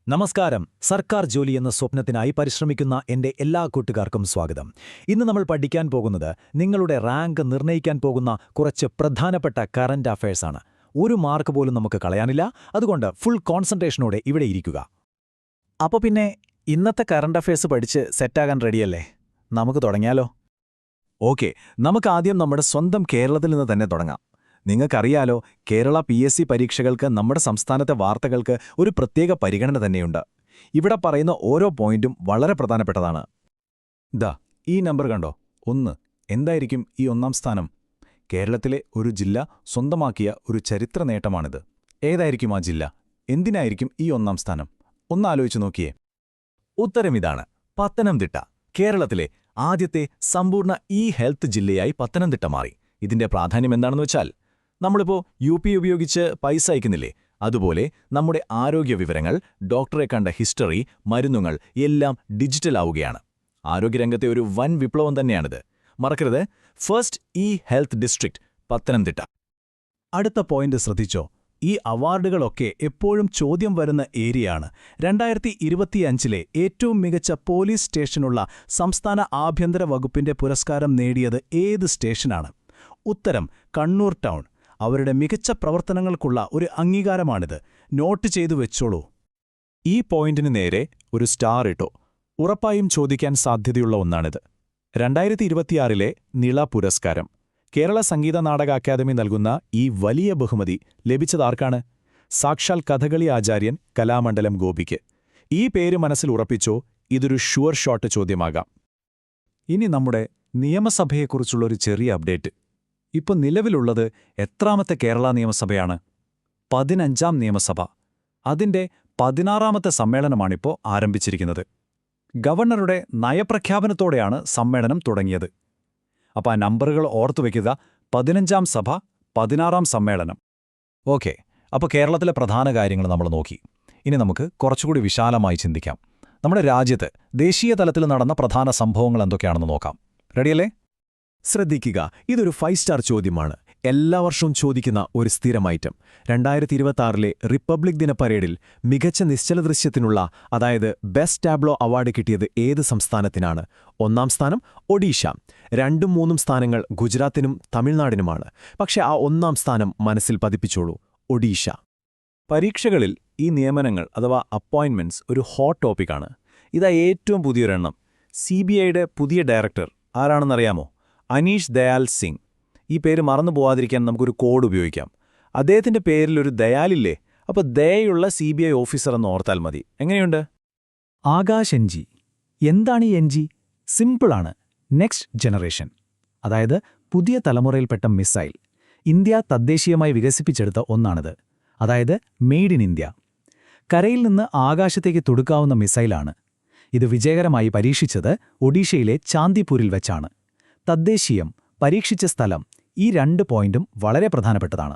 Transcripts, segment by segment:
നമസ്കാരം. സർക്കാർ ജോലി എന്ന സ്വപ്നത്തിനായി പരിശ്രമിക്കുന്ന എന്റെ എല്ലാ കൂട്ടുകാർക്കും സ്വാഗതം. ഇന്ന് നമ്മൾ പഠിക്കാൻ പോകുന്നത് നിങ്ങളുടെ റാങ്ക് നിർണ്ണയിക്കാൻ പോകുന്ന കുറച്ച് പ്രധാനപ്പെട്ട കറന്റ് അഫയേഴ്സാണ്. ഒരു മാർക്ക് പോലും നമുക്ക് കളയാനില്ല. അതുകൊണ്ട് ഫുൾ കോൺസെൻട്രേഷനോടെ ഇവിടെ ഇരിക്കുക. അപ്പോൾ പിന്നെ ഇന്നത്തെ കറന്റ് അഫയേഴ്സ് പഠിച്ച് സെറ്റാകാൻ റെഡിയല്ലേ? നമുക്ക് തുടങ്ങിയാലോ? ഓക്കെ, നമുക്ക് ആദ്യം നമ്മുടെ സ്വന്തം കേരളത്തിൽ നിന്ന് തന്നെ തുടങ്ങാം. നിങ്ങൾക്കറിയാലോ, കേരള PSC പരീക്ഷകൾക്ക് നമ്മുടെ സംസ്ഥാനത്തെ വാർത്തകൾക്ക് ഒരു പ്രത്യേക പരിഗണന തന്നെയുണ്ട്. ഇവിടെ പറയുന്ന ഓരോ പോയിന്റും വളരെ പ്രധാനപ്പെട്ടതാണ്. ഈ നമ്പർ കണ്ടോ? 1. എന്തായിരിക്കും ഈ ഒന്നാം സ്ഥാനം? കേരളത്തിലെ ഒരു ജില്ല സ്വന്തമാക്കിയ ഒരു ചരിത്ര നേട്ടമാണിത്. ഏതായിരിക്കും ആ ജില്ല? എന്തിനായിരിക്കും ഈ ഒന്നാം സ്ഥാനം? ഒന്നാലോചിച്ചു നോക്കിയേ. ഉത്തരമിതാണ്: പത്തനംതിട്ട. കേരളത്തിലെ ആദ്യത്തെ സമ്പൂർണ്ണ ഹെൽത്ത് ജില്ലയായി പത്തനംതിട്ട മാറി. ഇതിന്റെ പ്രാധാന്യം എന്താണെന്ന് വെച്ചാൽ, നമ്മളിപ്പോൾ UP ഉപയോഗിച്ച് പൈസ അയക്കുന്നില്ലേ, അതുപോലെ നമ്മുടെ ആരോഗ്യ വിവരങ്ങൾ, ഡോക്ടറെ കണ്ട ഹിസ്റ്ററി, മരുന്നുകൾ എല്ലാം ഡിജിറ്റൽ ആവുകയാണ്. ആരോഗ്യരംഗത്തെ ഒരു വൻ വിപ്ലവം തന്നെയാണിത്. മറക്കരുത്, ഫസ്റ്റ് ഹെൽത്ത് ഡിസ്ട്രിക്ട് പത്തനംതിട്ട. അടുത്ത പോയിന്റ് ശ്രദ്ധിച്ചോ? ഈ അവാർഡുകളൊക്കെ എപ്പോഴും ചോദ്യം വരുന്ന ഏരിയയാണ്. 2025 ഏറ്റവും മികച്ച പോലീസ് സ്റ്റേഷനുള്ള സംസ്ഥാന ആഭ്യന്തര വകുപ്പിന്റെ പുരസ്കാരം നേടിയത് ഏത് സ്റ്റേഷനാണ്? ഉത്തരം കണ്ണൂർ ടൗൺ. അവരുടെ മികച്ച പ്രവർത്തനങ്ങൾക്കുള്ള ഒരു അംഗീകാരമാണിത്. നോട്ട് ചെയ്തു വെച്ചോളൂ. ഈ പോയിന്റിന് നേരെ ഒരു സ്റ്റാർ ഇട്ടോ. ഉറപ്പായും ചോദിക്കാൻ സാധ്യതയുള്ള ഒന്നാണിത്. 2026 നിള പുരസ്കാരം. കേരള സംഗീത നാടക അക്കാദമി നൽകുന്ന ഈ വലിയ ബഹുമതി ലഭിച്ചതാർക്കാണ്? സാക്ഷാൽ കഥകളി ആചാര്യൻ കലാമണ്ഡലം ഗോപിക്ക്. ഈ പേര് മനസ്സിൽ ഉറപ്പിച്ചോ, ഇതൊരു ഷുവർ ഷോട്ട് ചോദ്യമാകാം. ഇനി നമ്മുടെ നിയമസഭയെക്കുറിച്ചുള്ളൊരു ചെറിയ അപ്ഡേറ്റ്. ഇപ്പോൾ നിലവിലുള്ളത് എത്രാമത്തെ കേരള നിയമസഭയാണ്? 15ാം നിയമസഭ. അതിന്റെ 16ാമത്തെ സമ്മേളനമാണിപ്പോൾ ആരംഭിച്ചിരിക്കുന്നത്. ഗവർണറുടെ നയപ്രഖ്യാപനത്തോടെയാണ് സമ്മേളനം തുടങ്ങിയത്. അപ്പോൾ ആ നമ്പറുകൾ ഓർത്തുവെക്കുക: 15ാം സഭ, 16ാം സമ്മേളനം. ഓക്കെ, അപ്പോൾ കേരളത്തിലെ പ്രധാന കാര്യങ്ങൾ നമ്മൾ നോക്കി. ഇനി നമുക്ക് കുറച്ചുകൂടി വിശാലമായി ചിന്തിക്കാം. നമ്മുടെ രാജ്യത്ത് ദേശീയ തലത്തിൽ നടന്ന പ്രധാന സംഭവങ്ങൾ എന്തൊക്കെയാണെന്ന് നോക്കാം. റെഡിയല്ലേ? ശ്രദ്ധിക്കുക, ഇതൊരു 5 സ്റ്റാർ ചോദ്യമാണ്. എല്ലാ വർഷവും ചോദിക്കുന്ന ഒരു സ്ഥിരം ഐറ്റം. 2026 റിപ്പബ്ലിക് ദിന പരേഡിൽ മികച്ച നിശ്ചലദൃശ്യത്തിനുള്ള, അതായത് ബെസ്റ്റ് ടാബ്ലോ അവാർഡ് കിട്ടിയത് ഏത് സംസ്ഥാനത്തിനാണ്? 1ാം സ്ഥാനം ഒഡീഷ. 2ഉം 3ഉം സ്ഥാനങ്ങൾ ഗുജറാത്തിനും തമിഴ്നാടിനുമാണ്. പക്ഷേ ആ 1ാം സ്ഥാനം മനസ്സിൽ പതിപ്പിച്ചോളൂ: ഒഡീഷ. പരീക്ഷകളിൽ ഈ നിയമനങ്ങൾ അഥവാ അപ്പോയിന്റ്മെന്റ്സ് ഒരു ഹോട്ട് ടോപ്പിക്കാണ്. ഇതാ ഏറ്റവും പുതിയൊരെണ്ണം. CBIയുടെ പുതിയ ഡയറക്ടർ ആരാണെന്നറിയാമോ? അനീഷ് ദയാൽ സിംഗ്. ഈ പേര് മറന്നു പോവാതിരിക്കാൻ നമുക്കൊരു കോഡ് ഉപയോഗിക്കാം. അദ്ദേഹത്തിന്റെ പേരിലൊരു ദയാലില്ലേ? അപ്പോൾ ദയയുള്ള CBI ഓഫീസർ എന്ന് ഓർത്താൽ മതി. എങ്ങനെയുണ്ട്? ആകാശ് NG. എന്താണ് ഈ NG? സിമ്പിളാണ്: നെക്സ്റ്റ് ജനറേഷൻ. അതായത് പുതിയ തലമുറയിൽപ്പെട്ട മിസൈൽ. ഇന്ത്യ തദ്ദേശീയമായി വികസിപ്പിച്ചെടുത്ത ഒന്നാണിത്. അതായത് മെയ്ഡ് ഇൻ ഇന്ത്യ. കരയിൽ നിന്ന് ആകാശത്തേക്ക് തൊടുക്കാവുന്ന മിസൈലാണ്. ഇത് വിജയകരമായി പരീക്ഷിച്ചത് ഒഡീഷയിലെ ചാന്ദിപൂരിൽ വെച്ചാണ്. തദ്ദേശീയം, പരീക്ഷിച്ച സ്ഥലം, ഈ 2 പോയിന്റും വളരെ പ്രധാനപ്പെട്ടതാണ്.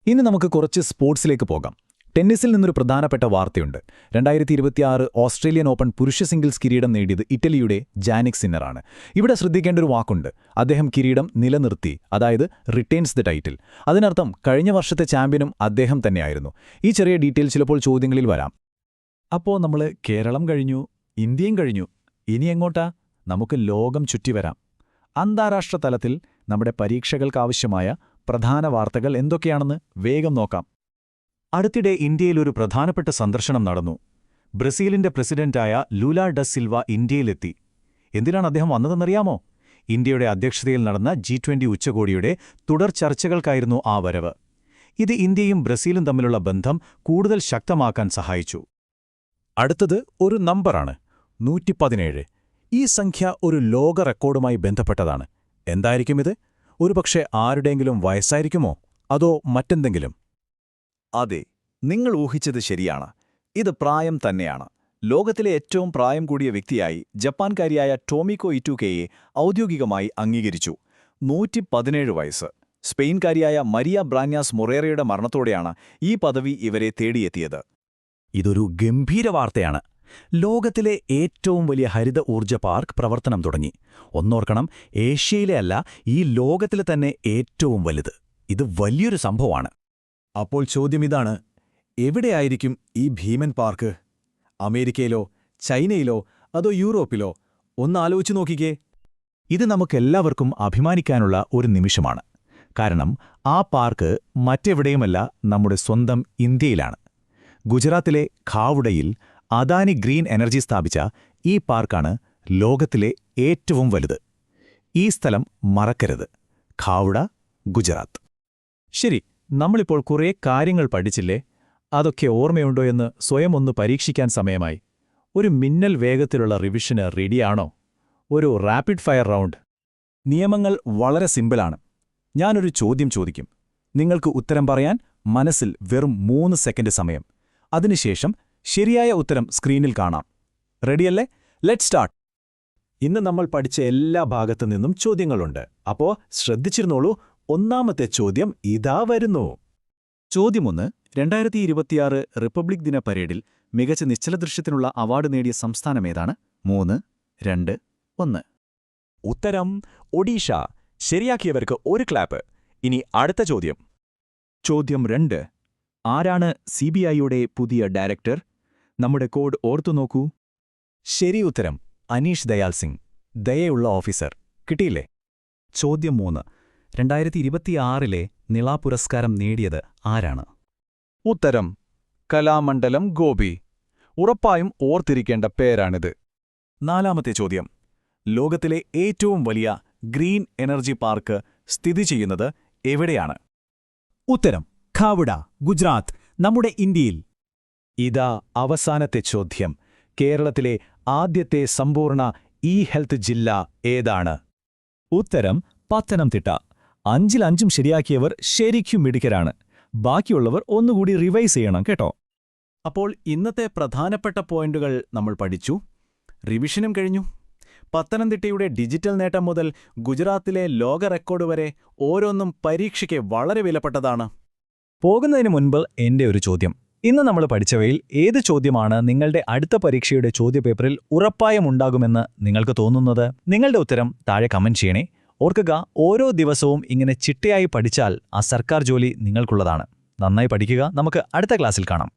ഇനി നമുക്ക് കുറച്ച് സ്പോർട്സിലേക്ക് പോകാം. ടെന്നീസിൽ നിന്നൊരു പ്രധാനപ്പെട്ട വാർത്തയുണ്ട്. 2026 ഓസ്ട്രേലിയൻ ഓപ്പൺ പുരുഷ സിംഗിൾസ് കിരീടം നേടിയത് ഇറ്റലിയുടെ ജാനിക് സിന്നറാണ്. ഇവിടെ ശ്രദ്ധിക്കേണ്ട ഒരു വാക്കുണ്ട്: അദ്ദേഹം കിരീടം നിലനിർത്തി, അതായത് റിട്ടേൺസ് ദ ടൈറ്റിൽ. അതിനർത്ഥം കഴിഞ്ഞ വർഷത്തെ ചാമ്പ്യനും അദ്ദേഹം തന്നെയായിരുന്നു. ഈ ചെറിയ ഡീറ്റെയിൽ ചിലപ്പോൾ ചോദ്യങ്ങളിൽ വരാം. അപ്പോൾ നമ്മൾ കേരളം കഴിഞ്ഞു, ഇന്ത്യയും കഴിഞ്ഞു. ഇനി എങ്ങോട്ടാ? നമുക്ക് ലോകം ചുറ്റിവരാം. അന്താരാഷ്ട്ര തലത്തിൽ നമ്മുടെ പരീക്ഷകൾക്കാവശ്യമായ പ്രധാന വാർത്തകൾ എന്തൊക്കെയാണെന്ന് വേഗം നോക്കാം. അടുത്തിടെ ഇന്ത്യയിൽ ഒരു പ്രധാനപ്പെട്ട സന്ദർശനം നടന്നു. ബ്രസീലിന്റെ പ്രസിഡന്റായ ലൂല ഡസ് സിൽവ ഇന്ത്യയിലെത്തി. എന്തിനാണ് അദ്ദേഹം വന്നതെന്നറിയാമോ? ഇന്ത്യയുടെ അധ്യക്ഷതയിൽ നടന്ന G20 ഉച്ചകോടിയുടെ തുടർ ചർച്ചകൾക്കായിരുന്നു ആ വരവ്. ഇത് ഇന്ത്യയും ബ്രസീലും തമ്മിലുള്ള ബന്ധം കൂടുതൽ ശക്തമാക്കാൻ സഹായിച്ചു. അടുത്തത് ഒരു നമ്പറാണ്: 117. ഈ സംഖ്യ ഒരു ലോക റെക്കോർഡുമായി ബന്ധപ്പെട്ടതാണ്. എന്തായിരിക്കും ഇത്? ഒരുപക്ഷെ ആരുടെയെങ്കിലും വയസ്സായിരിക്കുമോ? അതോ മറ്റെന്തെങ്കിലും? അതെ, നിങ്ങൾ ഊഹിച്ചത് ശരിയാണ്. ഇത് പ്രായം തന്നെയാണ്. ലോകത്തിലെ ഏറ്റവും പ്രായം കൂടിയ വ്യക്തിയായി ജപ്പാൻകാരിയായ ടോമിക്കോ ഇറ്റുകയെ ഔദ്യോഗികമായി അംഗീകരിച്ചു. 117 വയസ്സ്. സ്പെയിൻകാരിയായ മരിയ ബ്രാന്യാസ് മൊറേറയുടെ മരണത്തോടെയാണ് ഈ പദവി ഇവരെ തേടിയെത്തിയത്. ഇതൊരു ഗംഭീര വാർത്തയാണ്. ലോകത്തിലെ ഏറ്റവും വലിയ ഹരിത ഊർജ്ജ പാർക്ക് പ്രവർത്തനം തുടങ്ങി. ഒന്നോർക്കണം, ഏഷ്യയിലെ അല്ല, ഈ ലോകത്തിലെ തന്നെ ഏറ്റവും വലുത്. ഇത് വലിയൊരു സംഭവമാണ്. അപ്പോൾ ചോദ്യമിതാണ്: എവിടെയായിരിക്കും ഈ ഭീമൻ പാർക്ക്? അമേരിക്കയിലോ ചൈനയിലോ അതോ യൂറോപ്പിലോ ഒന്നാലോചിച്ചു നോക്കിക്കേ. ഇത് നമുക്കെല്ലാവർക്കും അഭിമാനിക്കാനുള്ള ഒരു നിമിഷമാണ്. കാരണം ആ പാർക്ക് മറ്റെവിടെയുമല്ല, നമ്മുടെ സ്വന്തം ഇന്ത്യയിലാണ്. ഗുജറാത്തിലെ ഖാവുഡയിൽ അദാനി ഗ്രീൻ എനർജി സ്ഥാപിച്ച ഈ പാർക്കാണ് ലോകത്തിലെ ഏറ്റവും വലുത്. ഈ സ്ഥലം മറക്കരുത്. ഖാവുഡ, ഗുജറാത്ത്. ശരി, നമ്മളിപ്പോൾ കുറേ കാര്യങ്ങൾ പഠിച്ചില്ലേ? അതൊക്കെ ഓർമ്മയുണ്ടോ എന്ന് സ്വയം ഒന്ന് പരീക്ഷിക്കാൻ സമയമായി. ഒരു മിന്നൽ വേഗത്തിലുള്ള റിവിഷന് റെഡിയാണോ? ഒരു റാപ്പിഡ് ഫയർ റൗണ്ട്. നിയമങ്ങൾ വളരെ സിമ്പിളാണ്. ഞാനൊരു ചോദ്യം ചോദിക്കും. നിങ്ങൾക്ക് ഉത്തരം പറയാൻ മനസ്സിൽ വെറും 3 സെക്കൻഡ് സമയം. അതിനുശേഷം ശരിയായ ഉത്തരം സ്ക്രീനിൽ കാണാം. റെഡിയല്ലേ? Let's start. ഇന്ന് നമ്മൾ പഠിച്ച എല്ലാ ഭാഗത്തു നിന്നും ചോദ്യങ്ങളുണ്ട്. അപ്പോ ശ്രദ്ധിച്ചിരുന്നോളൂ. ഒന്നാമത്തെ ചോദ്യം ഇതാ വരുന്നു. ചോദ്യം 1. 2026 റിപ്പബ്ലിക് ദിന പരേഡിൽ മികച്ച നിശ്ചലദൃശ്യത്തിനുള്ള അവാർഡ് നേടിയ സംസ്ഥാനമേതാണ്? 3, 2, 1. ഉത്തരം ഒഡീഷ. ശരിയാക്കിയവർക്ക് ഒരു ക്ലാപ്പ്. ഇനി അടുത്ത ചോദ്യം. ചോദ്യം 2. ആരാണ് CBIയുടെ പുതിയ ഡയറക്ടർ? നമ്മുടെ കോഡ് ഓർത്തുനോക്കൂ. ശരി ഉത്തരം അനീഷ് ദയാൽ സിംഗ്, ദയയുള്ള ഓഫീസർ. കിട്ടിയില്ലേ? ചോദ്യം 3. 2026 നിള പുരസ്കാരം നേടിയത് ആരാണ്? ഉത്തരം കലാമണ്ഡലം ഗോപി. ഉറപ്പായും ഓർത്തിരിക്കേണ്ട പേരാണിത്. നാലാമത്തെ ചോദ്യം. ലോകത്തിലെ ഏറ്റവും വലിയ ഗ്രീൻ എനർജി പാർക്ക് സ്ഥിതി ചെയ്യുന്നത് എവിടെയാണ്? ഉത്തരം ഖാവുഡ, ഗുജറാത്ത്, നമ്മുടെ ഇന്ത്യയിൽ. ഇതാ അവസാനത്തെ ചോദ്യം. കേരളത്തിലെ ആദ്യത്തെ സമ്പൂർണ്ണ ഹെൽത്ത് ജില്ല ഏതാണ്? ഉത്തരം പത്തനംതിട്ട. 5ൽ 5 ശരിയാക്കിയവർ ശരിക്കും മിടുക്കരാണ്. ബാക്കിയുള്ളവർ ഒന്നുകൂടി റിവൈസ് ചെയ്യണം കേട്ടോ. അപ്പോൾ ഇന്നത്തെ പ്രധാനപ്പെട്ട പോയിന്റുകൾ നമ്മൾ പഠിച്ചു. റിവിഷനും കഴിഞ്ഞു. പത്തനംതിട്ടയുടെ ഡിജിറ്റൽ നേട്ടം മുതൽ ഗുജറാത്തിലെ ലോക റെക്കോർഡ് വരെ ഓരോന്നും പരീക്ഷയ്ക്ക് വളരെ വിലപ്പെട്ടതാണ്. പോകുന്നതിന് മുൻപ് എൻ്റെ ഒരു ചോദ്യം. ഇന്ന് നമ്മൾ പഠിച്ചവയിൽ ഏത് ചോദ്യമാണ് നിങ്ങളുടെ അടുത്ത പരീക്ഷയുടെ ചോദ്യപേപ്പറിൽ ഉറപ്പായും ഉണ്ടാകുമെന്ന് നിങ്ങൾക്ക് തോന്നുന്നത്? നിങ്ങളുടെ ഉത്തരം താഴെ കമന്റ് ചെയ്യണേ. ഓർക്കുക, ഓരോ ദിവസവും ഇങ്ങനെ ചിട്ടയായി പഠിച്ചാൽ ആ സർക്കാർ ജോലി നിങ്ങൾക്കുള്ളതാണ്. നന്നായി പഠിക്കുക. നമുക്ക് അടുത്ത ക്ലാസ്സിൽ കാണാം.